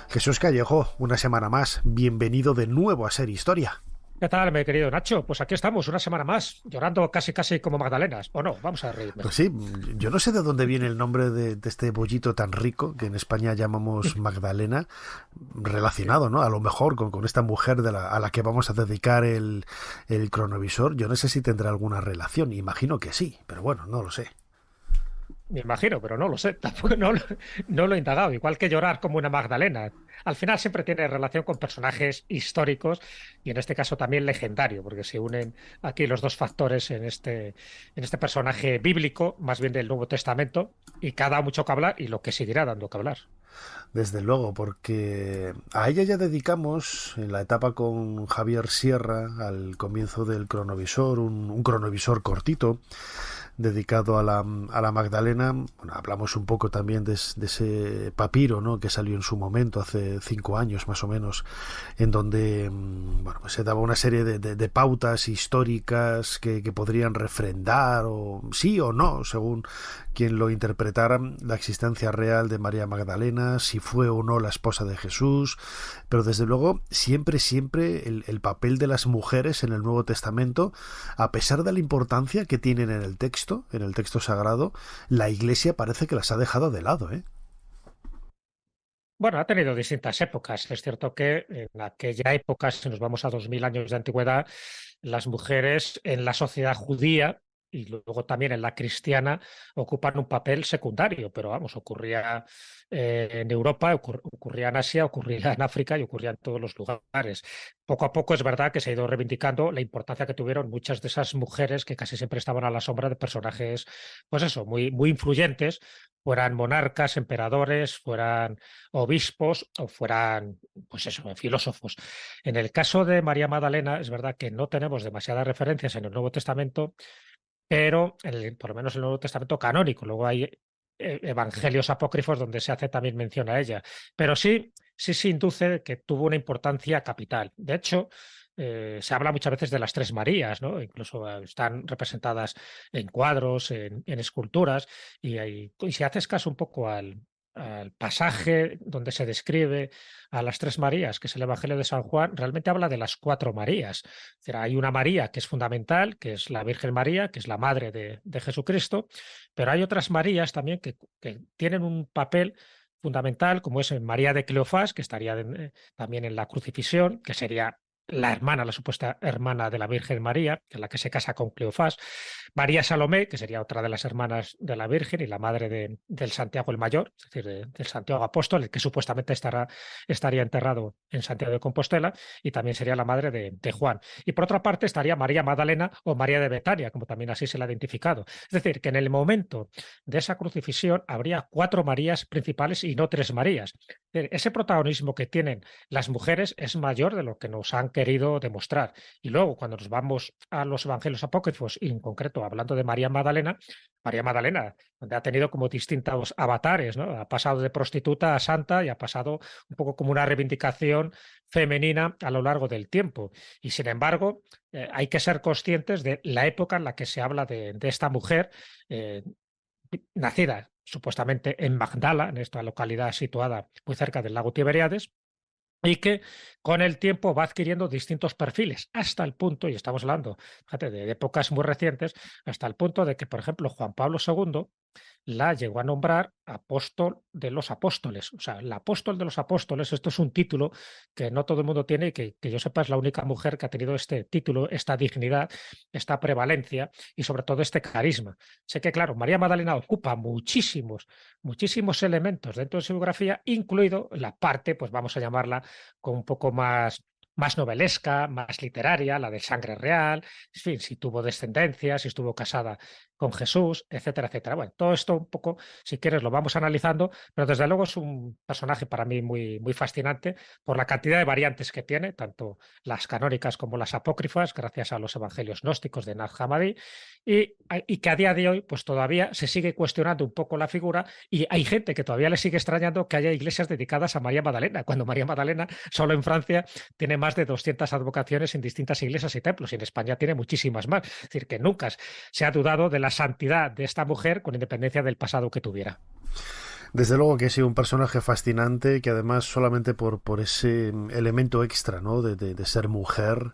Jesús Callejo, una semana más, bienvenido de nuevo a Ser Historia. ¿Qué tal, mi querido Nacho? Pues aquí estamos, una semana más, llorando casi casi como Magdalenas. ¿O no? Vamos a reír Pues mejor. sí, yo no sé de dónde viene el nombre de este bollito tan rico que en España llamamos Magdalena, Sí. relacionado, ¿no? A lo mejor con esta mujer a la que vamos a dedicar el cronovisor. Yo no sé si tendrá alguna relación, imagino que sí, pero bueno, no lo sé. Me imagino, pero no lo sé, tampoco no lo he indagado. Igual que llorar como una Magdalena. Al final siempre tiene relación con personajes históricos y en este caso también legendario, porque se unen aquí los dos factores en este personaje bíblico, más bien del Nuevo Testamento, y cada mucho que hablar y lo que seguirá dando que hablar. Desde luego, porque a ella ya dedicamos en la etapa con Javier Sierra, al comienzo del cronovisor, un cronovisor cortito, dedicado a la Magdalena. Bueno, hablamos un poco también de ese papiro, ¿no? Que salió en su momento, hace 5 años más o menos, en donde bueno, pues se daba una serie de pautas históricas que podrían refrendar, o sí o no, según quien lo interpretara, la existencia real de María Magdalena, si fue o no la esposa de Jesús, pero desde luego siempre el papel de las mujeres en el Nuevo Testamento, a pesar de la importancia que tienen en el texto sagrado, la Iglesia parece que las ha dejado de lado, ¿eh? Bueno, ha tenido distintas épocas. Es cierto que en aquella época, si nos vamos a 2000 años de antigüedad, las mujeres en la sociedad judía y luego también en la cristiana ocupan un papel secundario, pero vamos, ocurría en Europa, ocurría en Asia, ocurría en África y ocurría en todos los lugares. Poco a poco es verdad que se ha ido reivindicando la importancia que tuvieron muchas de esas mujeres que casi siempre estaban a la sombra de personajes, pues eso, muy influyentes, fueran monarcas, emperadores, fueran obispos o fueran, pues eso, filósofos. En el caso de María Magdalena, es verdad que no tenemos demasiadas referencias en el Nuevo Testamento, pero por lo menos en el Nuevo Testamento canónico. Luego hay evangelios apócrifos donde se hace también mención a ella. Pero sí se induce que tuvo una importancia capital. De hecho, se habla muchas veces de las tres Marías, ¿no? Incluso están representadas en cuadros, en esculturas, y si haces caso un poco al pasaje donde se describe a las tres Marías, que es el Evangelio de San Juan, realmente habla de las cuatro Marías. Es decir, hay una María que es fundamental, que es la Virgen María, que es la madre de Jesucristo, pero hay otras Marías también que tienen un papel fundamental, como es María de Cleofás, que estaría también en la crucifixión, que sería la hermana, la supuesta hermana de la Virgen María, que es la que se casa con Cleofás. María Salomé, que sería otra de las hermanas de la Virgen y la madre del Santiago el Mayor, es decir, del Santiago Apóstol, el que supuestamente estaría enterrado en Santiago de Compostela, y también sería la madre de Juan. Y por otra parte estaría María Magdalena o María de Betania, como también así se la ha identificado. Es decir, que en el momento de esa crucifixión habría cuatro Marías principales y no tres Marías. Ese protagonismo que tienen las mujeres es mayor de lo que nos han querido demostrar. Y luego, cuando nos vamos a los evangelios apócrifos, y en concreto hablando de María Magdalena, donde ha tenido como distintos avatares, ¿no? Ha pasado de prostituta a santa y ha pasado un poco como una reivindicación femenina a lo largo del tiempo. Y sin embargo, hay que ser conscientes de la época en la que se habla de esta mujer, eh, nacida supuestamente en Magdala, en esta localidad situada muy cerca del lago Tiberíades, y que con el tiempo va adquiriendo distintos perfiles, hasta el punto, y estamos hablando, fíjate, de épocas muy recientes, hasta el punto de que, por ejemplo, Juan Pablo II la llegó a nombrar apóstol de los apóstoles. O sea, el apóstol de los apóstoles, esto es un título que no todo el mundo tiene y que yo sepa es la única mujer que ha tenido este título, esta dignidad, esta prevalencia y sobre todo este carisma. Sé que, claro, María Magdalena ocupa muchísimos elementos dentro de su biografía, incluido la parte, pues vamos a llamarla con un poco más novelesca, más literaria, la de sangre real, en fin, si tuvo descendencia, si estuvo casada con Jesús, etcétera, etcétera. Bueno, todo esto un poco, si quieres, lo vamos analizando, pero desde luego es un personaje para mí muy fascinante por la cantidad de variantes que tiene, tanto las canónicas como las apócrifas, gracias a los evangelios gnósticos de Nag Hammadi, y que a día de hoy pues todavía se sigue cuestionando un poco la figura y hay gente que todavía le sigue extrañando que haya iglesias dedicadas a María Magdalena, cuando María Magdalena solo en Francia tiene más de 200 advocaciones en distintas iglesias y templos, y en España tiene muchísimas más. Es decir, que nunca se ha dudado de la santidad de esta mujer con independencia del pasado que tuviera. Desde luego que sí, un personaje fascinante que además solamente por ese elemento extra, ¿no? De ser mujer,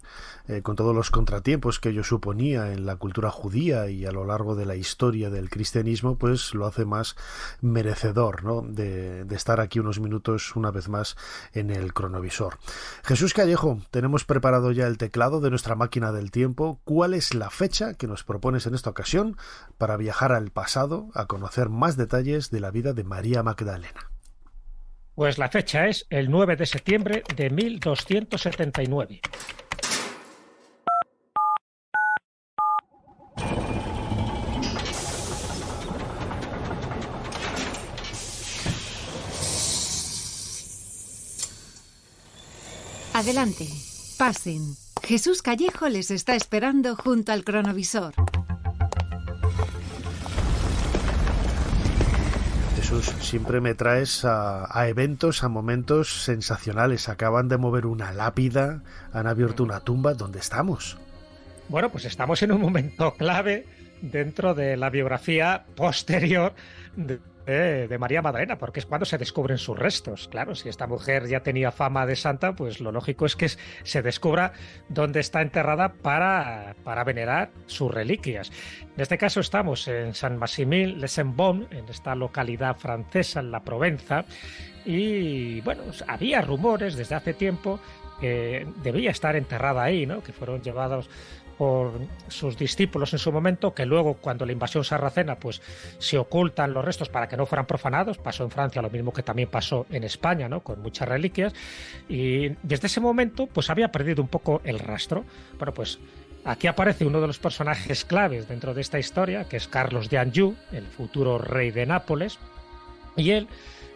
con todos los contratiempos que ello suponía en la cultura judía y a lo largo de la historia del cristianismo, pues lo hace más merecedor, ¿no? De estar aquí unos minutos una vez más en el cronovisor. Jesús Callejo, tenemos preparado ya el teclado de nuestra máquina del tiempo. ¿Cuál es la fecha que nos propones en esta ocasión para viajar al pasado a conocer más detalles de la vida de María Magdalena? Pues la fecha es el 9 de septiembre de 1279. Adelante, pasen. Jesús Callejo les está esperando junto al cronovisor. Jesús, siempre me traes a eventos, a momentos sensacionales. Acaban de mover una lápida, han abierto una tumba. ¿Dónde estamos? Bueno, pues estamos en un momento clave dentro de la biografía posterior de María Magdalena, porque es cuando se descubren sus restos. Claro, si esta mujer ya tenía fama de santa, pues lo lógico es que se descubra dónde está enterrada para venerar sus reliquias. En este caso estamos en Saint-Maximin-les-Saints-Baumes, en esta localidad francesa, en la Provenza, y bueno, había rumores desde hace tiempo que debía estar enterrada ahí, ¿no? Que fueron llevados por sus discípulos en su momento, que luego cuando la invasión sarracena pues se ocultan los restos para que no fueran profanados. Pasó en Francia lo mismo que también pasó en España, ¿no? Con muchas reliquias, y desde ese momento pues había perdido un poco el rastro. Bueno, pues aquí aparece uno de los personajes claves dentro de esta historia, que es Carlos de Anjou, el futuro rey de Nápoles, y él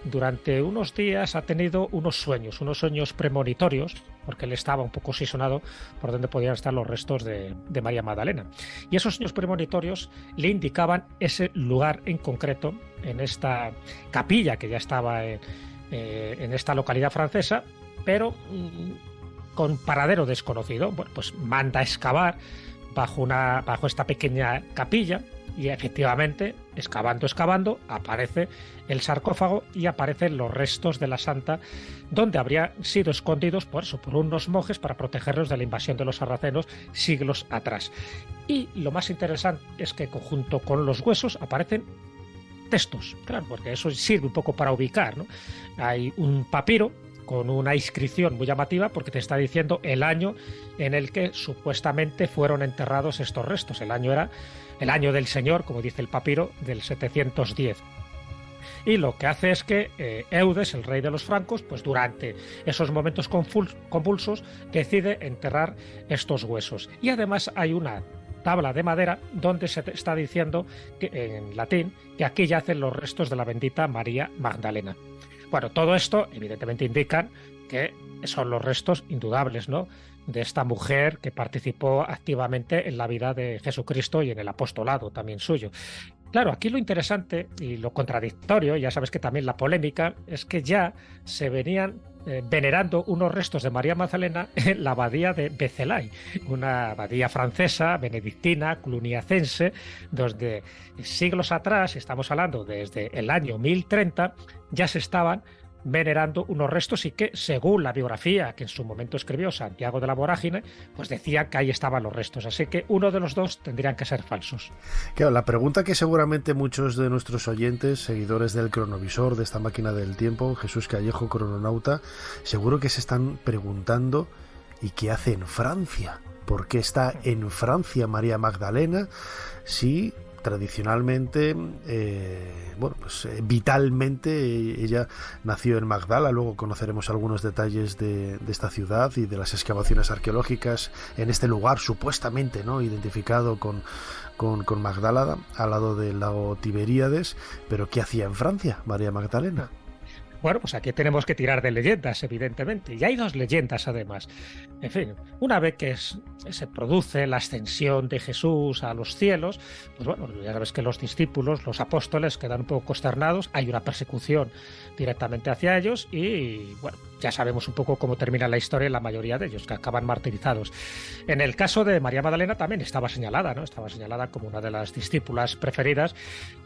durante unos días ha tenido unos sueños premonitorios, porque él estaba un poco obsesionado por dónde podían estar los restos de María Magdalena. Y esos sueños premonitorios le indicaban ese lugar en concreto, en esta capilla que ya estaba en esta localidad francesa, pero con paradero desconocido. Bueno, pues manda a excavar bajo esta pequeña capilla, y efectivamente, excavando, aparece el sarcófago y aparecen los restos de la santa, donde habrían sido escondidos por unos monjes para protegerlos de la invasión de los sarracenos siglos atrás. Y lo más interesante es que junto con los huesos aparecen textos, claro, porque eso sirve un poco para ubicar, ¿no? Hay un papiro con una inscripción muy llamativa porque te está diciendo el año en el que supuestamente fueron enterrados estos restos. El año era el año del Señor, como dice el papiro, del 710. Y lo que hace es que Eudes, el rey de los francos, pues durante esos momentos convulsos decide enterrar estos huesos. Y además hay una tabla de madera donde se está diciendo que, en latín, que aquí yacen los restos de la bendita María Magdalena. Bueno, todo esto evidentemente indican que son los restos indudables, ¿no?, de esta mujer que participó activamente en la vida de Jesucristo y en el apostolado también suyo. Claro, aquí lo interesante y lo contradictorio, ya sabes que también la polémica, es que ya se venían venerando unos restos de María Magdalena en la abadía de Vézelay, una abadía francesa, benedictina, cluniacense, donde siglos atrás, estamos hablando desde el año 1030, ya se estaban venerando unos restos, y que, según la biografía que en su momento escribió Santiago de la Vorágine, pues decía que ahí estaban los restos. Así que uno de los dos tendrían que ser falsos. Claro, la pregunta que seguramente muchos de nuestros oyentes, seguidores del cronovisor, de esta máquina del tiempo, Jesús Callejo, crononauta, seguro que se están preguntando: ¿y qué hace en Francia? ¿Por qué está en Francia María Magdalena si tradicionalmente, vitalmente ella nació en Magdala? Luego conoceremos algunos detalles de esta ciudad y de las excavaciones arqueológicas en este lugar supuestamente, ¿no?, identificado con Magdala, al lado del lago Tiberíades. Pero ¿qué hacía en Francia María Magdalena? Bueno, pues aquí tenemos que tirar de leyendas, evidentemente. Y hay dos leyendas, además. En fin, una vez que se produce la ascensión de Jesús a los cielos, pues bueno, ya sabes que los discípulos, los apóstoles, quedan un poco consternados. Hay una persecución directamente hacia ellos y, bueno, ya sabemos un poco cómo termina la historia en la mayoría de ellos, que acaban martirizados. En el caso de María Magdalena también estaba señalada, ¿no? Estaba señalada como una de las discípulas preferidas.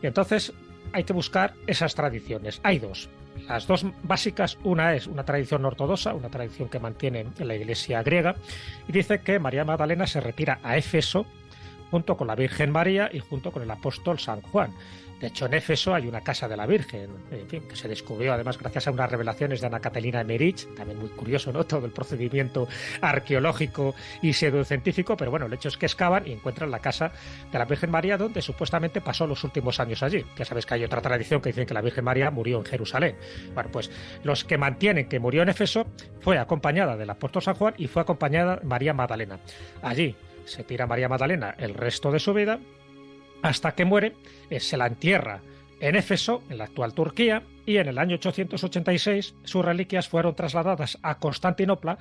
Y entonces hay que buscar esas tradiciones. Hay dos. Las dos básicas, una es una tradición ortodoxa, una tradición que mantiene la Iglesia griega, y dice que María Magdalena se retira a Éfeso junto con la Virgen María y junto con el apóstol San Juan. De hecho, en Éfeso hay una casa de la Virgen, en fin, que se descubrió además gracias a unas revelaciones de Ana Catalina Emmerich, también muy curioso, ¿no? Todo el procedimiento arqueológico y pseudocientífico, pero bueno, el hecho es que excavan y encuentran la casa de la Virgen María, donde supuestamente pasó los últimos años allí. Ya sabes que hay otra tradición que dicen que la Virgen María murió en Jerusalén. Bueno, pues los que mantienen que murió en Éfeso fue acompañada del apóstol San Juan y fue acompañada María Magdalena. Allí se tira María Magdalena el resto de su vida, hasta que muere, se la entierra en Éfeso, en la actual Turquía, y en el año 886 sus reliquias fueron trasladadas a Constantinopla,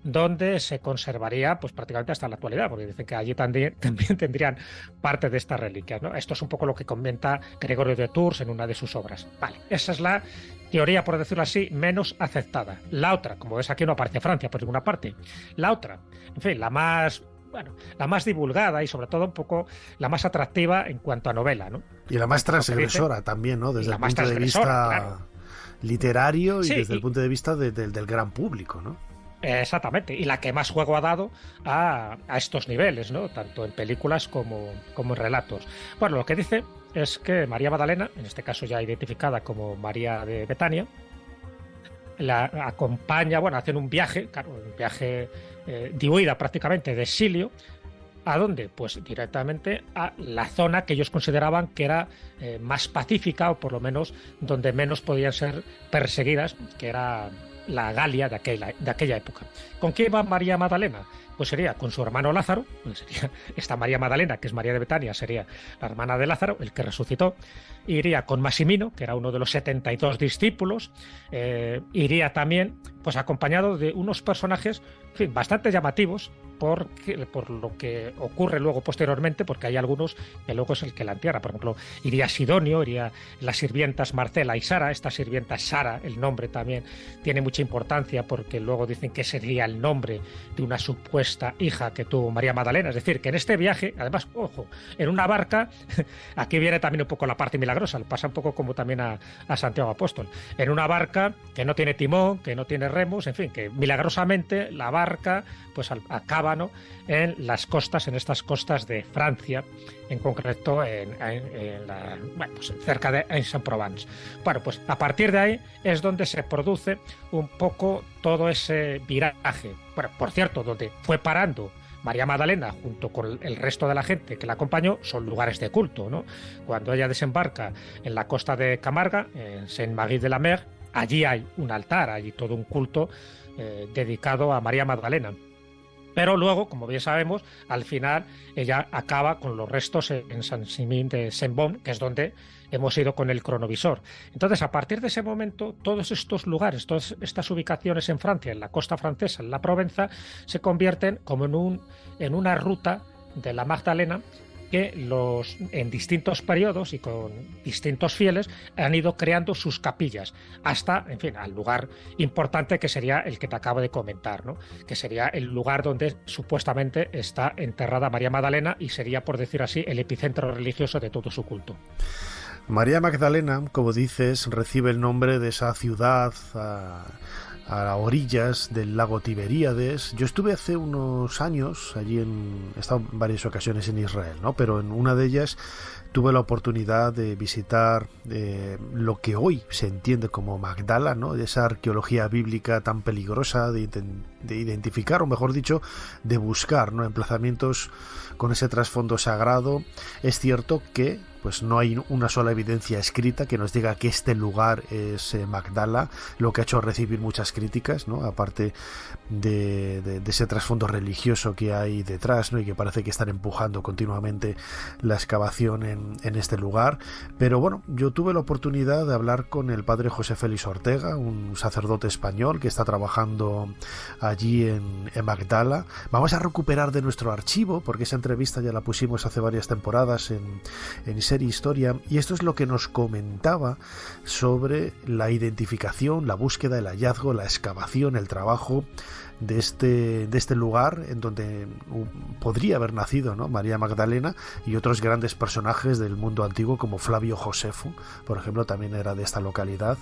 donde se conservaría pues prácticamente hasta la actualidad, porque dicen que allí también tendrían parte de estas reliquias, ¿no? Esto es un poco lo que comenta Gregorio de Tours en una de sus obras. Vale, esa es la teoría, por decirlo así, menos aceptada. La otra, como ves aquí no aparece Francia por ninguna parte, la otra, en fin, la más divulgada y sobre todo un poco la más atractiva en cuanto a novela, ¿no? Y la más transgresora también, ¿no? Desde el punto de vista claro, literario y sí, desde el punto de vista del gran público, ¿no? Exactamente, y la que más juego ha dado a estos niveles, ¿no? Tanto en películas como en relatos. Bueno, lo que dice es que María Magdalena, en este caso ya identificada como María de Betania, la acompaña, bueno, hacen un viaje, claro, un viaje de huida prácticamente, de exilio. ¿A dónde? Pues directamente a la zona que ellos consideraban que era más pacífica, o por lo menos donde menos podían ser perseguidas, que era la Galia de aquella época. ¿Con qué iba María Magdalena? Pues sería con su hermano Lázaro, pues sería esta María Magdalena, que es María de Betania, sería la hermana de Lázaro, el que resucitó. Iría con Massimino, que era uno de los 72 discípulos. Iría también pues acompañado de unos personajes, en fin, bastante llamativos por lo que ocurre luego posteriormente, porque hay algunos que luego es el que la entierra. Por ejemplo, iría Sidonio, iría las sirvientas Marcela y Sara. Esta sirvienta Sara, el nombre también tiene mucha importancia, porque luego dicen que sería el nombre de una supuesta hija que tuvo María Magdalena. Es decir, que en este viaje, además, ojo, en una barca, aquí viene también un poco la parte milagrosa, le pasa un poco como también a Santiago Apóstol, en una barca que no tiene timón, que no tiene remos, en fin, que milagrosamente la barca pues acaba, ¿no?, en las costas, en estas costas de Francia, en concreto pues cerca de Aix-en-Provence. Bueno, pues a partir de ahí es donde se produce un poco todo ese viraje. Bueno, por cierto, donde fue parando María Magdalena junto con el resto de la gente que la acompañó son lugares de culto, ¿no? Cuando ella desembarca en la costa de Camarga, en Saint-Marie-de-la-Mer, allí hay un altar, hay todo un culto dedicado a María Magdalena. Pero luego, como bien sabemos, al final ella acaba con los restos en Saint-Simin de Saint-Bon, que es donde hemos ido con el cronovisor. Entonces, a partir de ese momento, todos estos lugares, todas estas ubicaciones en Francia, en la costa francesa, en la Provenza, se convierten como en una ruta de la Magdalena que en distintos periodos y con distintos fieles han ido creando sus capillas hasta, en fin, al lugar importante que sería el que te acabo de comentar, ¿no?, que sería el lugar donde supuestamente está enterrada María Magdalena y sería, por decir así, el epicentro religioso de todo su culto. María Magdalena, como dices, recibe el nombre de esa ciudad a orillas del lago Tiberíades. Yo estuve hace unos años allí, he estado en varias ocasiones en Israel, ¿no? Pero en una de ellas tuve la oportunidad de visitar lo que hoy se entiende como Magdala, ¿no? Esa arqueología bíblica tan peligrosa de identificar, o mejor dicho, de buscar, ¿no?, emplazamientos con ese trasfondo sagrado. Es cierto que pues no hay una sola evidencia escrita que nos diga que este lugar es Magdala, lo que ha hecho recibir muchas críticas, ¿no?, aparte de ese trasfondo religioso que hay detrás, ¿no?, y que parece que están empujando continuamente la excavación en este lugar. Pero bueno, yo tuve la oportunidad de hablar con el padre José Félix Ortega, un sacerdote español que está trabajando allí en Magdala. Vamos a recuperar de nuestro archivo, porque esa entrevista ya la pusimos hace varias temporadas en ser historia, y esto es lo que nos comentaba sobre la identificación, la búsqueda, el hallazgo, la excavación, el trabajo de este lugar en donde podría haber nacido, ¿no?, María Magdalena, y otros grandes personajes del mundo antiguo como Flavio Josefo, por ejemplo, también era de esta localidad,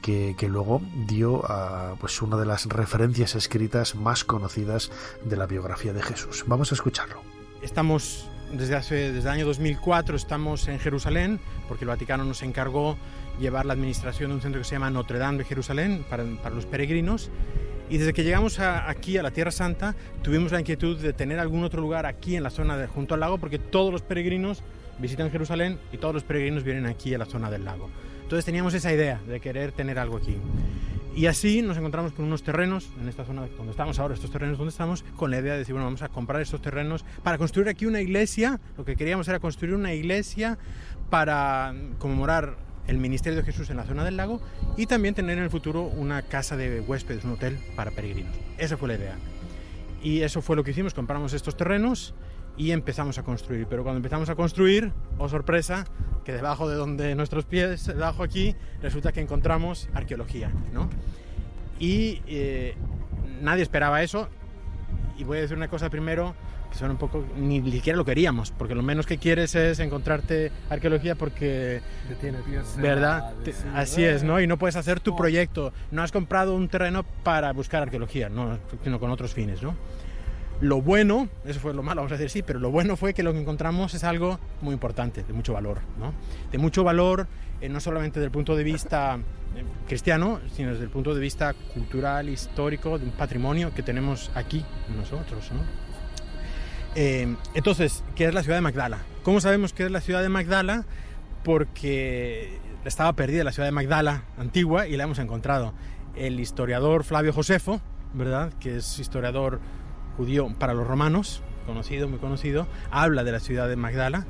que luego dio a pues una de las referencias escritas más conocidas de la biografía de Jesús. Vamos a escucharlo. Estamos desde el año 2004 estamos en Jerusalén, porque el Vaticano nos encargó llevar la administración de un centro que se llama Notre Dame de Jerusalén para los peregrinos. Y desde que llegamos aquí a la Tierra Santa, tuvimos la inquietud de tener algún otro lugar aquí en la zona junto al lago, porque todos los peregrinos visitan Jerusalén y todos los peregrinos vienen aquí a la zona del lago. Entonces teníamos esa idea de querer tener algo aquí. Y así nos encontramos con unos terrenos, en esta zona donde estamos ahora, estos terrenos donde estamos, con la idea de decir, bueno, vamos a comprar estos terrenos para construir aquí una iglesia. Lo que queríamos era construir una iglesia para conmemorar el ministerio de Jesús en la zona del lago y también tener en el futuro una casa de huéspedes, un hotel para peregrinos. Esa fue la idea. Y eso fue lo que hicimos, compramos estos terrenos y empezamos a construir. Pero cuando empezamos a construir, oh sorpresa, que debajo de donde nuestros pies, debajo aquí, resulta que encontramos arqueología, ¿no? Y nadie esperaba eso. Y voy a decir una cosa primero, que son un poco, ni siquiera lo queríamos, porque lo menos que quieres es encontrarte arqueología porque, ¿verdad? Así es, ¿no? Y no puedes hacer tu proyecto, no has comprado un terreno para buscar arqueología, no, sino con otros fines, ¿no? Lo bueno, eso fue lo malo, vamos a decir sí, pero lo bueno fue que lo que encontramos es algo muy importante, de mucho valor, ¿no? De mucho valor, no solamente desde el punto de vista cristiano, sino desde el punto de vista cultural, histórico, de un patrimonio que tenemos aquí nosotros, ¿no? Entonces, ¿qué es la ciudad de Magdala? ¿Cómo sabemos qué es la ciudad de Magdala? Porque estaba perdida la ciudad de Magdala antigua y la hemos encontrado. El historiador Flavio Josefo, ¿verdad?, que es historiador judío para los romanos, conocido, muy conocido, habla de la ciudad de Magdala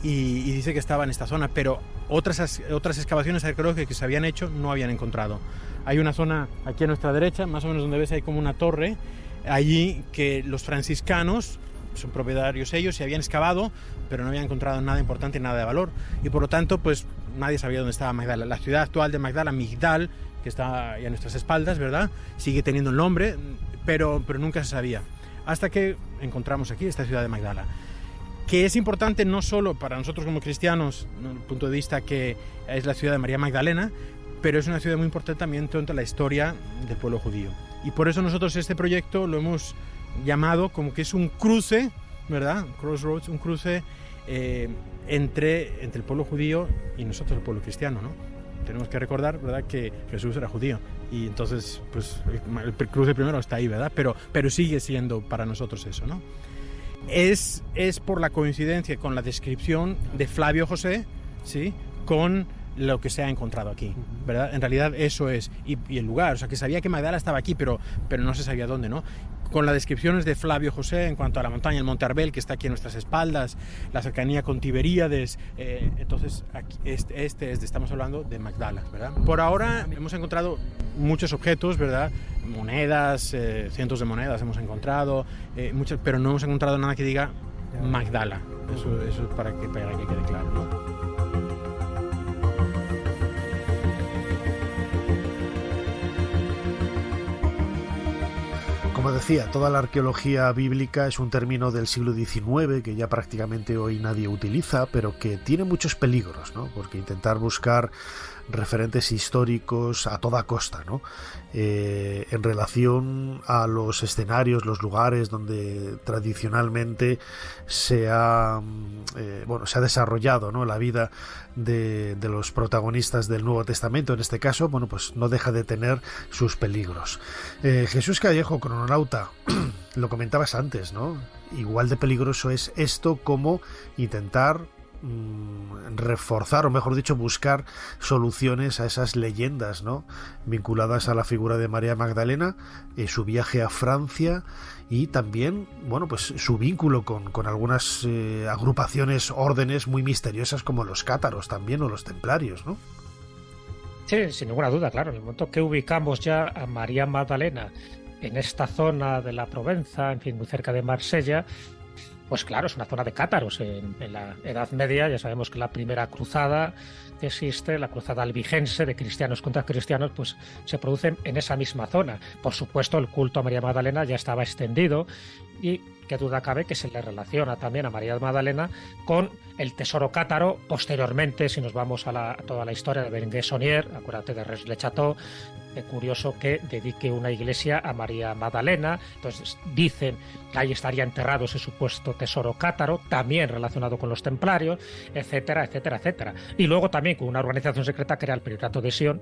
y dice que estaba en esta zona, pero otras excavaciones arqueológicas que se habían hecho no habían encontrado. Hay una zona aquí a nuestra derecha, más o menos donde ves, hay como una torre, allí que los franciscanos son propietarios ellos y habían excavado, pero no habían encontrado nada importante, nada de valor, y por lo tanto pues nadie sabía dónde estaba Magdala. La ciudad actual de Magdala, Migdal, que está ahí a nuestras espaldas, ¿verdad?, sigue teniendo el nombre, pero nunca se sabía, hasta que encontramos aquí esta ciudad de Magdala, que es importante no solo para nosotros como cristianos, desde el punto de vista que es la ciudad de María Magdalena, pero es una ciudad muy importante también dentro de la historia del pueblo judío. Y por eso nosotros este proyecto lo hemos llamado como que es un cruce, ¿verdad?, Crossroads, un cruce entre el pueblo judío y nosotros el pueblo cristiano, ¿no? Tenemos que recordar, ¿verdad?, que Jesús era judío y entonces pues el cruce primero está ahí, ¿verdad?, pero sigue siendo para nosotros eso, ¿no? Es por la coincidencia con la descripción de Flavio José, ¿sí?, con lo que se ha encontrado aquí, ¿verdad? En realidad eso es, y el lugar, o sea, que sabía que Magdala estaba aquí, pero no se sabía dónde, ¿no? Con las descripciones de Flavio José en cuanto a la montaña, el Monte Arbel, que está aquí a nuestras espaldas, la cercanía con Tiberíades, entonces aquí, estamos hablando de Magdala, ¿verdad? Por ahora hemos encontrado muchos objetos, ¿verdad? Monedas, cientos de monedas hemos encontrado, muchas, pero no hemos encontrado nada que diga Magdala. Eso es para que quede claro, ¿no? Como decía, toda la arqueología bíblica es un término del siglo XIX que ya prácticamente hoy nadie utiliza, pero que tiene muchos peligros, ¿no? Porque intentar buscar referentes históricos a toda costa, ¿no?, en relación a los escenarios, los lugares donde tradicionalmente se ha desarrollado, ¿no?, la vida de los protagonistas del Nuevo Testamento, en este caso, bueno, pues no deja de tener sus peligros. Jesús Callejo, crononauta, lo comentabas antes, ¿no? Igual de peligroso es esto como intentar reforzar, o mejor dicho, buscar soluciones a esas leyendas, ¿no?, vinculadas a la figura de María Magdalena, su viaje a Francia y también, bueno, pues su vínculo con algunas agrupaciones, órdenes muy misteriosas como los cátaros también, o los templarios, ¿no? Sí, sin ninguna duda, claro. En el momento que ubicamos ya a María Magdalena en esta zona de la Provenza, en fin, muy cerca de Marsella, Pues claro, es una zona de cátaros. En la Edad Media ya sabemos que la primera cruzada que existe, la cruzada albigense de cristianos contra cristianos, pues se produce en esa misma zona. Por supuesto, el culto a María Magdalena ya estaba extendido y qué duda cabe que se le relaciona también a María Magdalena con el tesoro cátaro. Posteriormente, si nos vamos a toda la historia de Berenguer Saunier, acuérdate de Res Le Chateau, es curioso que dedique una iglesia a María Magdalena. Entonces dicen que ahí estaría enterrado ese supuesto tesoro cátaro, también relacionado con los templarios, etcétera, etcétera, etcétera. Y luego también con una organización secreta que era el Priorato de Sion,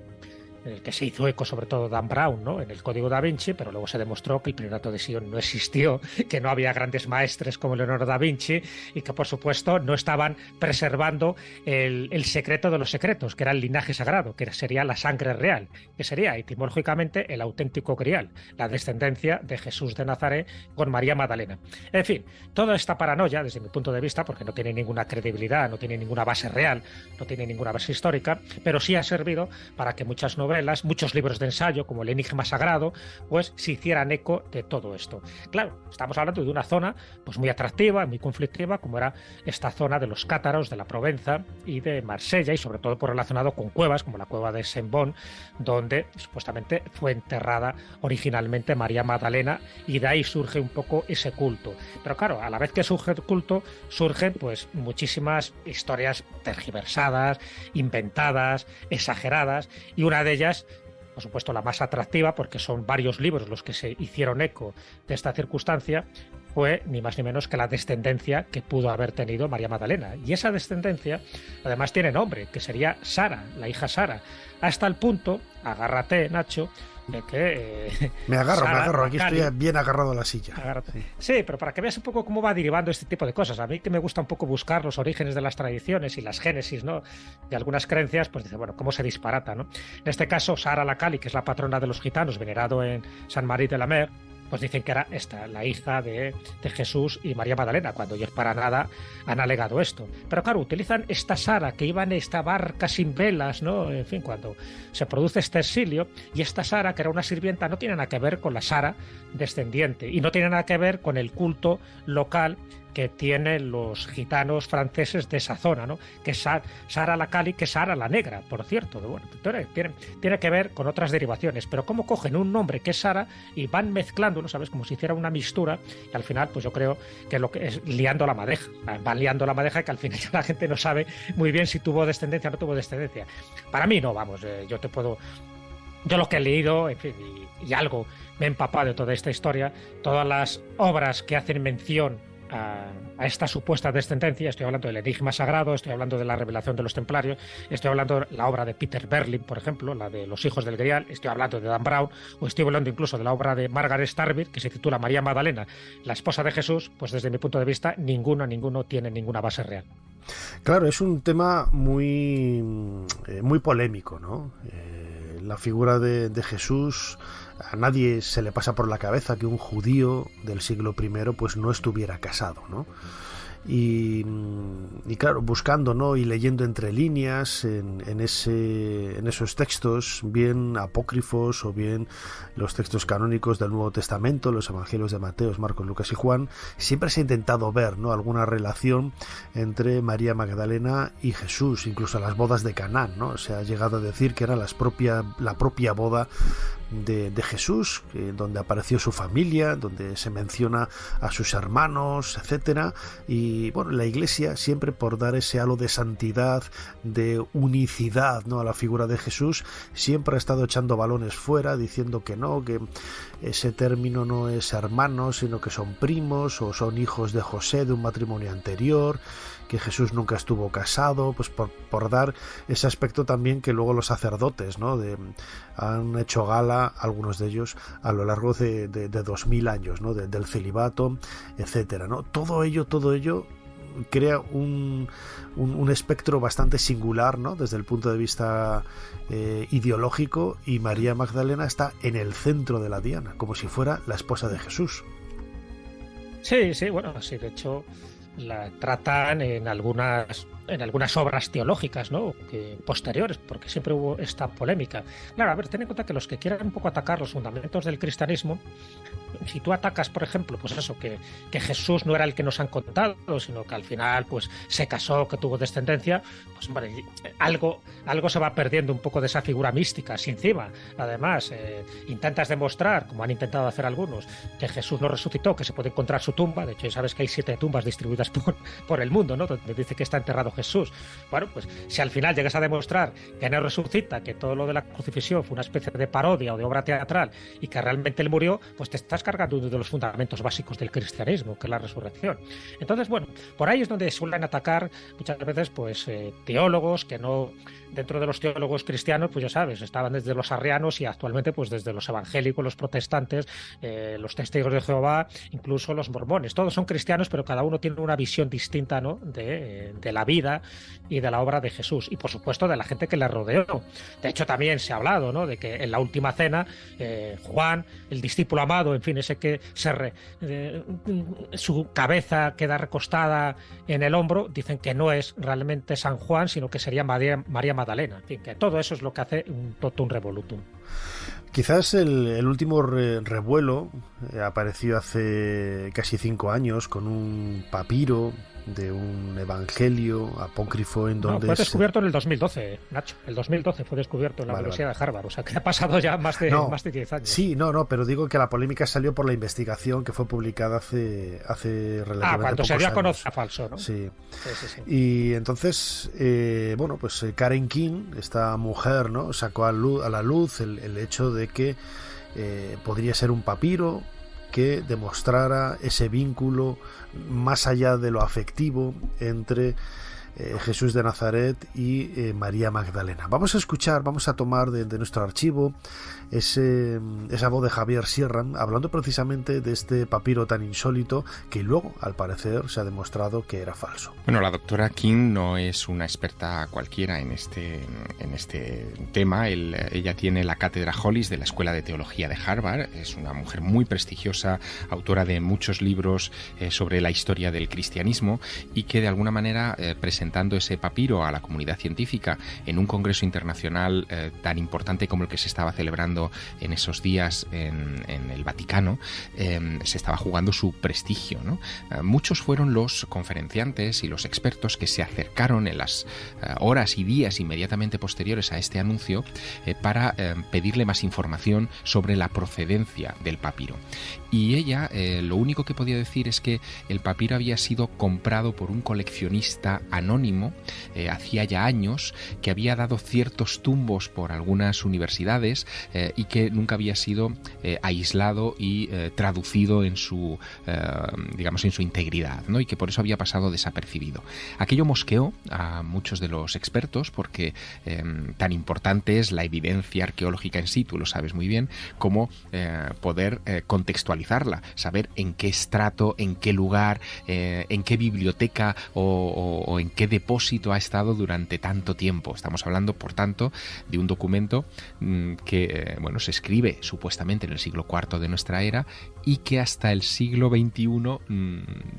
en el que se hizo eco sobre todo Dan Brown, ¿no?, en el Código da Vinci, pero luego se demostró que el Priorato de Sion no existió, que no había grandes maestres como Leonardo da Vinci y que por supuesto no estaban preservando el secreto de los secretos, que era el linaje sagrado, que sería la sangre real, que sería etimológicamente el auténtico grial, la descendencia de Jesús de Nazaret con María Magdalena. En fin, toda esta paranoia, desde mi punto de vista, porque no tiene ninguna credibilidad, no tiene ninguna base real, no tiene ninguna base histórica, pero sí ha servido para que muchas novelas, muchos libros de ensayo, como El Enigma Sagrado, pues se hicieran eco de todo esto. Claro, estamos hablando de una zona pues muy atractiva, muy conflictiva, como era esta zona de los cátaros, de la Provenza y de Marsella, y sobre todo por relacionado con cuevas, como la cueva de Saint-Bon, donde supuestamente fue enterrada originalmente María Magdalena, y de ahí surge un poco ese culto. Pero claro, a la vez que surge el culto, surgen pues muchísimas historias tergiversadas, inventadas, exageradas, y una de ellas, por supuesto la más atractiva, porque son varios libros los que se hicieron eco de esta circunstancia, fue ni más ni menos que la descendencia que pudo haber tenido María Magdalena. Y esa descendencia además tiene nombre, que sería Sara, la hija Sara, hasta el punto, agárrate Nacho, de que... Me agarro, aquí estoy bien agarrado a la silla. Sí, pero para que veas un poco cómo va derivando este tipo de cosas. A mí que me gusta un poco buscar los orígenes de las tradiciones y las génesis, ¿no?, de algunas creencias, pues dice, bueno, cómo se disparata, ¿no? En este caso, Sara la Cali, que es la patrona de los gitanos, venerado en Saint-Marie de la Mer, pues dicen que era esta, la hija de Jesús y María Magdalena, cuando ellos para nada han alegado esto. Pero claro, utilizan esta Sara que iba en esta barca sin velas, ¿no? En fin, cuando se produce este exilio, y esta Sara, que era una sirvienta, no tiene nada que ver con la Sara descendiente, y no tiene nada que ver con el culto local que tienen los gitanos franceses de esa zona, ¿no?, que es Sara la Cali, que es Sara la Negra, por cierto. Bueno, tiene que ver con otras derivaciones, pero cómo cogen un nombre que es Sara y van mezclándolo, ¿sabes?, como si hiciera una mistura, y al final, pues yo creo que lo que es liando la madeja, van liando la madeja, que al final ya la gente no sabe muy bien si tuvo descendencia o no tuvo descendencia. Para mí no, vamos, yo lo que he leído, en fin, y algo me he empapado de toda esta historia, todas las obras que hacen mención a esta supuesta descendencia, estoy hablando del Enigma Sagrado, estoy hablando de la Revelación de los Templarios, estoy hablando de la obra de Peter Berlin, por ejemplo, la de Los Hijos del Grial, estoy hablando de Dan Brown, o estoy hablando incluso de la obra de Margaret Starby, que se titula María Magdalena, la esposa de Jesús. Pues desde mi punto de vista, ninguno tiene ninguna base real. Claro, es un tema muy polémico, ¿no? La figura de Jesús, a nadie se le pasa por la cabeza que un judío del siglo I pues no estuviera casado, ¿no? Y claro, buscando, ¿no?, y leyendo entre líneas en esos textos, bien apócrifos o bien los textos canónicos del Nuevo Testamento, los evangelios de Mateo, Marcos, Lucas y Juan, siempre se ha intentado ver, ¿no?, alguna relación entre María Magdalena y Jesús, incluso las bodas de Caná, ¿no? Se ha llegado a decir que era la propia boda de Jesús, donde apareció su familia, donde se menciona a sus hermanos, etcétera. Y bueno, la Iglesia, siempre por dar ese halo de santidad, de unicidad, ¿no?, a la figura de Jesús, siempre ha estado echando balones fuera, diciendo que no, que ese término no es hermano, sino que son primos o son hijos de José de un matrimonio anterior, que Jesús nunca estuvo casado, pues por dar ese aspecto también que luego los sacerdotes, ¿no?, han hecho gala, algunos de ellos, a lo largo de 2000 años, ¿no?, del celibato, etcétera, ¿no? Todo ello crea un espectro bastante singular, ¿no?, desde el punto de vista ideológico, y María Magdalena está en el centro de la diana, como si fuera la esposa de Jesús. Sí, bueno, sí, de hecho la tratan en algunas en algunas obras teológicas, ¿no? Posteriores, porque siempre hubo esta polémica. Claro, a ver, ten en cuenta que los que quieran un poco atacar los fundamentos del cristianismo, si tú atacas, por ejemplo, pues eso, que Jesús no era el que nos han contado, sino que al final pues se casó, que tuvo descendencia, pues hombre, algo se va perdiendo un poco de esa figura mística. Si encima, además, intentas demostrar, como han intentado hacer algunos, que Jesús no resucitó, que se puede encontrar su tumba, de hecho ya sabes que hay 7 tumbas distribuidas por el mundo, ¿no? Donde dice que está enterrado Jesús. Bueno, pues si al final llegas a demostrar que no resucita, que todo lo de la crucifixión fue una especie de parodia o de obra teatral y que realmente él murió, pues te estás cargando uno de los fundamentos básicos del cristianismo, que es la resurrección. Entonces, bueno, por ahí es donde suelen atacar muchas veces pues teólogos que no, dentro de los teólogos cristianos, pues ya sabes, estaban desde los arrianos y actualmente pues desde los evangélicos, los protestantes, los testigos de Jehová, incluso los mormones. Todos son cristianos, pero cada uno tiene una visión distinta, ¿no? de la vida y de la obra de Jesús, y por supuesto de la gente que le rodeó. De hecho, también se ha hablado, ¿no? de que en la última cena Juan, el discípulo amado, en fin, ese que su cabeza queda recostada en el hombro, dicen que no es realmente San Juan, sino que sería María Magdalena. En fin, que todo eso es lo que hace un totum revolutum. Quizás el último revuelo apareció hace casi 5 años con un papiro de un evangelio apócrifo en donde... No, fue descubierto en el 2012, Nacho. El 2012 fue descubierto en la Universidad de Harvard. O sea, que ha pasado ya más de 10 años. Sí, pero digo que la polémica salió por la investigación que fue publicada hace relativamente cuando se pocos dio a años. conocer falso, ¿no? Sí. Sí. Y entonces, pues Karen King, esta mujer, ¿no? Sacó a la luz el hecho de que podría ser un papiro que demostrara ese vínculo más allá de lo afectivo entre Jesús de Nazaret y María Magdalena. Vamos a tomar de nuestro archivo esa voz de Javier Sierra, hablando precisamente de este papiro tan insólito que luego, al parecer, se ha demostrado que era falso. Bueno, la doctora King no es una experta cualquiera en este tema. Ella tiene la cátedra Hollis de la Escuela de Teología de Harvard. Es una mujer muy prestigiosa, autora de muchos libros sobre la historia del cristianismo, y que de alguna manera presentando ese papiro a la comunidad científica en un congreso internacional tan importante como el que se estaba celebrando en esos días en el Vaticano, se estaba jugando su prestigio, ¿no? Muchos fueron los conferenciantes y los expertos que se acercaron en las horas y días inmediatamente posteriores a este anuncio para pedirle más información sobre la procedencia del papiro. Y ella lo único que podía decir es que el papiro había sido comprado por un coleccionista anónimo hacía ya años, que había dado ciertos tumbos por algunas universidades y que nunca había sido aislado y traducido en su integridad, ¿no? Y que por eso había pasado desapercibido. Aquello mosqueó a muchos de los expertos porque tan importante es la evidencia arqueológica en sí, tú lo sabes muy bien, como poder contextualizarla, saber en qué estrato, en qué lugar, en qué biblioteca o en qué depósito ha estado durante tanto tiempo. Estamos hablando, por tanto, de un documento que se escribe supuestamente en el siglo IV de nuestra era y que hasta el siglo XXI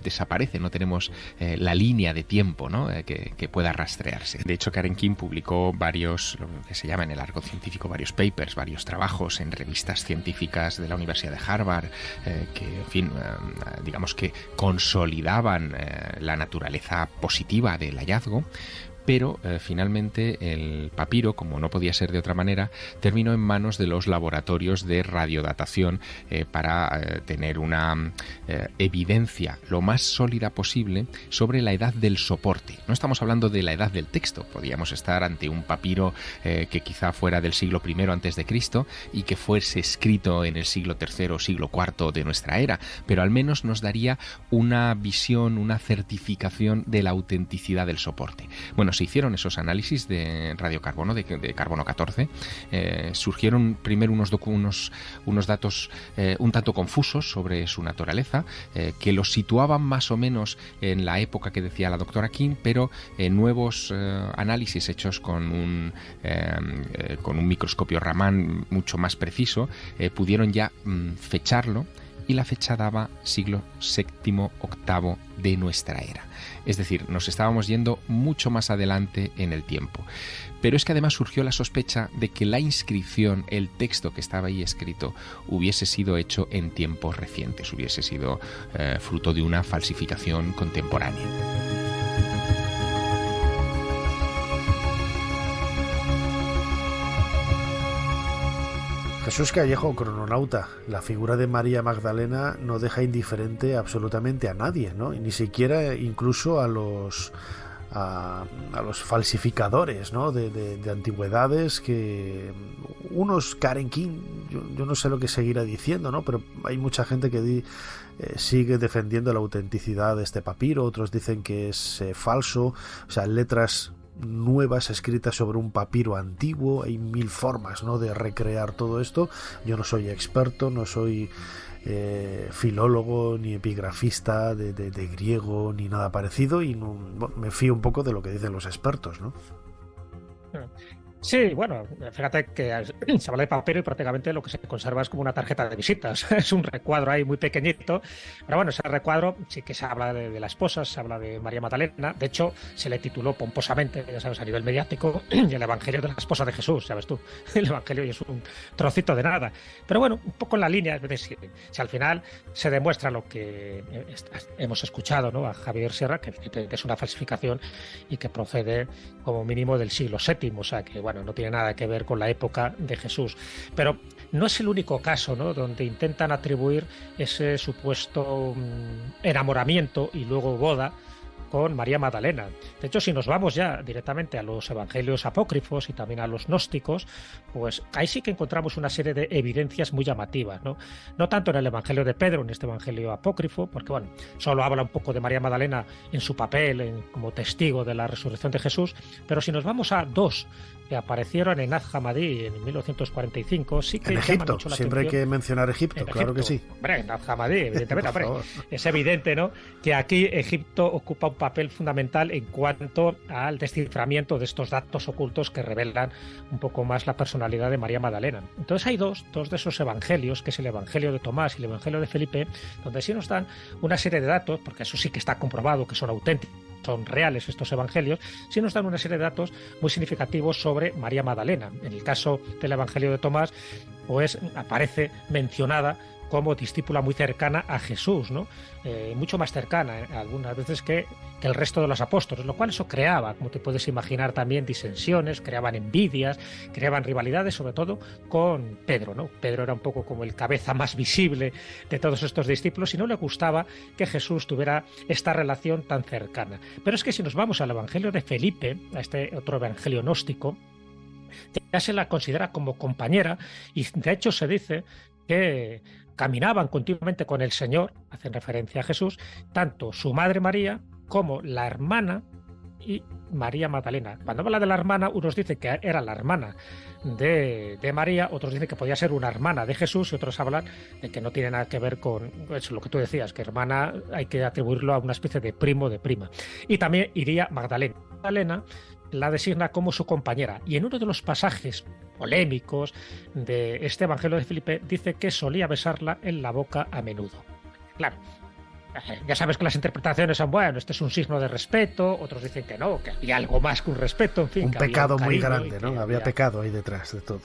desaparece. No tenemos la línea de tiempo, ¿no? que pueda rastrearse. De hecho, Karen King publicó varios, lo que se llama en el argot científico, varios papers, varios trabajos en revistas científicas de la Universidad de Harvard que, en fin, que consolidaban la naturaleza positiva del hallazgo. Pero finalmente el papiro, como no podía ser de otra manera, terminó en manos de los laboratorios de radiodatación para tener una evidencia lo más sólida posible sobre la edad del soporte. No estamos hablando de la edad del texto, podíamos estar ante un papiro que quizá fuera del siglo I a.C. y que fuese escrito en el siglo III o siglo IV de nuestra era, pero al menos nos daría una visión, una certificación de la autenticidad del soporte. Bueno, se hicieron esos análisis de radiocarbono, de carbono 14, surgieron primero unos datos un tanto confusos sobre su naturaleza, que los situaban más o menos en la época que decía la doctora King, pero nuevos análisis hechos con un microscopio Raman mucho más preciso pudieron ya fecharlo y la fecha daba siglo VII-VIII de nuestra era. Es decir, nos estábamos yendo mucho más adelante en el tiempo. Pero es que además surgió la sospecha de que la inscripción, el texto que estaba ahí escrito, hubiese sido hecho en tiempos recientes, hubiese sido fruto de una falsificación contemporánea. Jesús Callejo, crononauta, la figura de María Magdalena no deja indiferente absolutamente a nadie, ¿no? Y ni siquiera incluso a los falsificadores, ¿no? de antigüedades, que unos Karen King, yo no sé lo que seguirá diciendo, ¿no? Pero hay mucha gente que sigue defendiendo la autenticidad de este papiro, otros dicen que es falso, o sea, letras nuevas escritas sobre un papiro antiguo. Hay mil formas, ¿no?, de recrear todo esto. Yo no soy experto, no soy filólogo ni epigrafista de griego ni nada parecido, y me fío un poco de lo que dicen los expertos, ¿no? Sí, bueno, fíjate que se habla de papiro y prácticamente lo que se conserva es como una tarjeta de visitas. Es un recuadro ahí muy pequeñito, pero bueno, ese recuadro sí que se habla de la esposa, se habla de María Magdalena. De hecho, se le tituló pomposamente, ya sabes, a nivel mediático, el Evangelio de la esposa de Jesús, sabes tú. El Evangelio es un trocito de nada. Pero bueno, un poco en la línea, si al final se demuestra lo que hemos escuchado, ¿no?, a Javier Sierra, que es una falsificación y que procede como mínimo del siglo VII, o sea que, bueno, no tiene nada que ver con la época de Jesús. Pero no es el único caso, ¿no?, donde intentan atribuir ese supuesto enamoramiento y luego boda con María Magdalena. De hecho, si nos vamos ya directamente a los evangelios apócrifos y también a los gnósticos, pues ahí sí que encontramos una serie de evidencias muy llamativas, ¿no? No tanto en el evangelio de Pedro, en este evangelio apócrifo, porque bueno, solo habla un poco de María Magdalena en su papel como testigo de la resurrección de Jesús, pero si nos vamos a dos que aparecieron en Az-Hamadí en 1945, sí que en Egipto, mucho la siempre atención. hay que mencionar Egipto, claro que sí. Hombre, en Az-Hamadí, evidentemente, hombre, es evidente, ¿no?, que aquí Egipto ocupa un papel fundamental en cuanto al desciframiento de estos datos ocultos que revelan un poco más la personalidad de María Magdalena. Entonces hay dos de esos evangelios, que es el evangelio de Tomás y el evangelio de Felipe, donde sí nos dan una serie de datos, porque eso sí que está comprobado que son auténticos, son reales estos evangelios, sí nos dan una serie de datos muy significativos sobre María Magdalena. En el caso del evangelio de Tomás, pues aparece mencionada como discípula muy cercana a Jesús, ¿no? Mucho más cercana algunas veces que el resto de los apóstoles, lo cual eso creaba, como te puedes imaginar, también disensiones, creaban envidias, creaban rivalidades, sobre todo con Pedro, ¿no? Pedro era un poco como el cabeza más visible de todos estos discípulos y no le gustaba que Jesús tuviera esta relación tan cercana. Pero es que si nos vamos al evangelio de Felipe, a este otro evangelio gnóstico, ya se la considera como compañera y de hecho se dice que caminaban continuamente con el Señor, hacen referencia a Jesús, tanto su madre María como la hermana y María Magdalena. Cuando habla de la hermana, unos dicen que era la hermana de María, otros dicen que podía ser una hermana de Jesús y otros hablan de que no tiene nada que ver con eso, lo que tú decías, que hermana hay que atribuirlo a una especie de primo de prima. Y también iría Magdalena. Magdalena la designa como su compañera y en uno de los pasajes polémicos de este Evangelio de Felipe dice que solía besarla en la boca a menudo. Claro, ya sabes que las interpretaciones son, bueno, este es un signo de respeto, otros dicen que no, que había algo más que un respeto, en fin. Un pecado muy grande, ¿no? Había Había pecado ahí detrás de todo.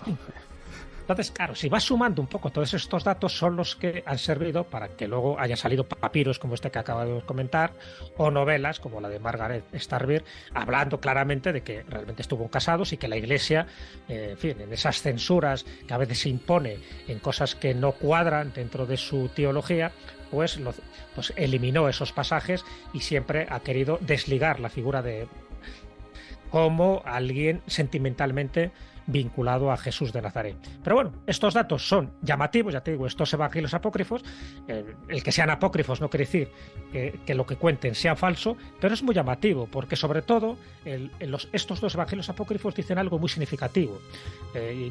Entonces, claro, si vas sumando un poco todos estos datos son los que han servido para que luego haya salido papiros como este que acabo de comentar o novelas como la de Margaret Starbeer hablando claramente de que realmente estuvieron casados y que la Iglesia, en fin, en esas censuras que a veces se impone en cosas que no cuadran dentro de su teología, pues eliminó esos pasajes y siempre ha querido desligar la figura de como alguien sentimentalmente vinculado a Jesús de Nazaret. Pero bueno, estos datos son llamativos, ya te digo, estos evangelios apócrifos, el que sean apócrifos no quiere decir que lo que cuenten sea falso, pero es muy llamativo, porque sobre todo estos dos evangelios apócrifos dicen algo muy significativo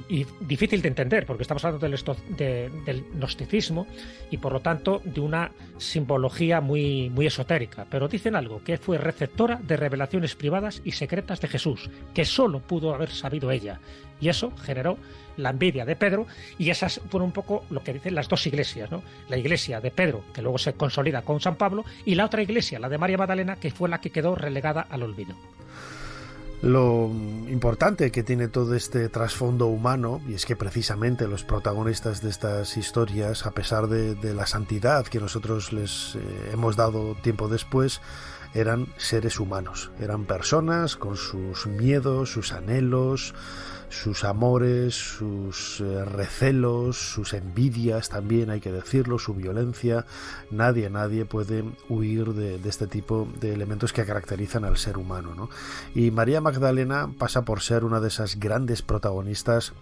y difícil de entender, porque estamos hablando del gnosticismo y por lo tanto de una simbología muy, muy esotérica, pero dicen algo, que fue receptora de revelaciones privadas y secretas de Jesús, que solo pudo haber sabido ella. Y eso generó la envidia de Pedro, y esas fueron un poco lo que dicen las dos iglesias, ¿no? La iglesia de Pedro, que luego se consolida con San Pablo, y la otra iglesia, la de María Magdalena, que fue la que quedó relegada al olvido. Lo importante que tiene todo este trasfondo humano, y es que precisamente los protagonistas de estas historias, a pesar de la santidad que nosotros les hemos dado tiempo después, eran seres humanos, eran personas con sus miedos, sus anhelos, sus amores, sus recelos, sus envidias también, hay que decirlo, su violencia. Nadie puede huir de este tipo de elementos que caracterizan al ser humano, ¿no? Y María Magdalena pasa por ser una de esas grandes protagonistas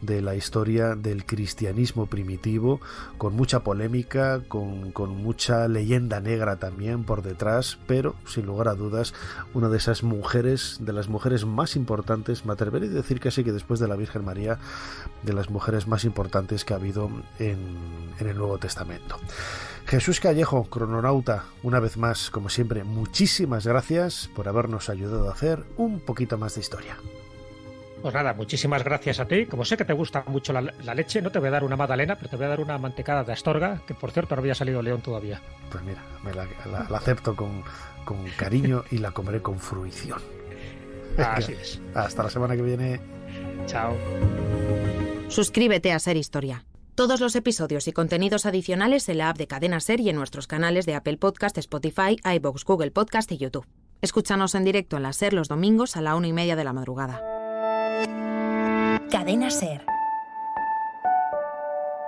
de la historia del cristianismo primitivo, con mucha polémica, con mucha leyenda negra también por detrás, pero sin lugar a dudas una de esas mujeres, de las mujeres más importantes, me atreveré a decir casi que después de la Virgen María, de las mujeres más importantes que ha habido en el Nuevo Testamento. Jesús Callejo, crononauta, una vez más, como siempre, muchísimas gracias por habernos ayudado a hacer un poquito más de historia. Pues nada, muchísimas gracias a ti. Como sé que te gusta mucho la leche, no te voy a dar una magdalena, pero te voy a dar una mantecada de Astorga, que por cierto no había salido León todavía. Pues mira, la acepto con cariño y la comeré con fruición. Así es. Hasta la semana que viene. Chao. Suscríbete a Ser Historia. Todos los episodios y contenidos adicionales en la app de Cadena Ser y en nuestros canales de Apple Podcast, Spotify, iVoox, Google Podcast y YouTube. Escúchanos en directo en la Ser los domingos a la 1:30 de la madrugada. Cadena Ser.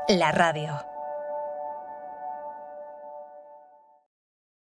La radio.